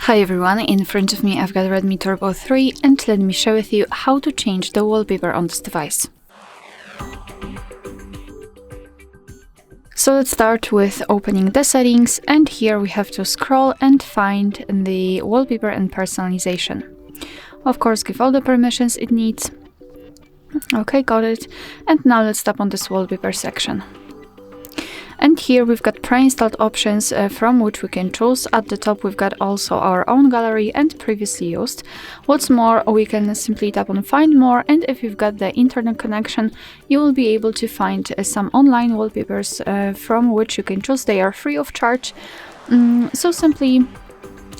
Hi everyone, in front of me I've got Redmi Turbo 3 and let me share with you how to change the wallpaper on this device. So let's start with opening the settings, and here we have to scroll and find the wallpaper and personalization. Of course, give all the permissions it needs. Okay, got it. And now let's tap on this wallpaper section. And here we've got pre-installed options from which we can choose. At the top we've got also our own gallery and previously used. What's more, we can simply tap on find more, and if you've got the internet connection you will be able to find some online wallpapers from which you can choose. They are free of charge. So simply,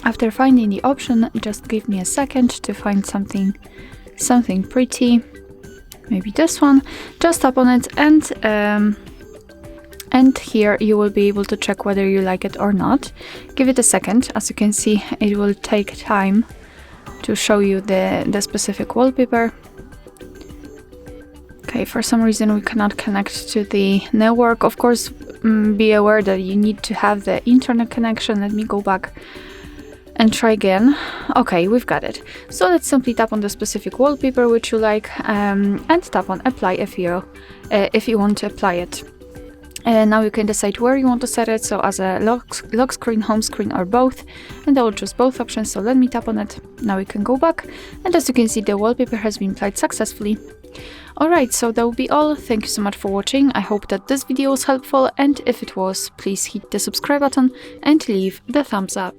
after finding the option, just give me a second to find something pretty. Maybe this one. Just tap on it and here you will be able to check whether you like it or not. Give it a second. As you can see, it will take time to show you the specific wallpaper. Okay, for some reason we cannot connect to the network. Of course, be aware that you need to have the internet connection. Let me go back and try again. Okay, we've got it. So let's simply tap on the specific wallpaper which you like and tap on apply if you want to apply it. Now you can decide where you want to set it, so as a lock screen, home screen, or both, and I will choose both options. So let me tap on it. Now we can go back, and as you can see, the wallpaper has been applied successfully. Alright, so that will be all. Thank you so much for watching. I hope that this video was helpful, and if it was, please hit the subscribe button and leave the thumbs up.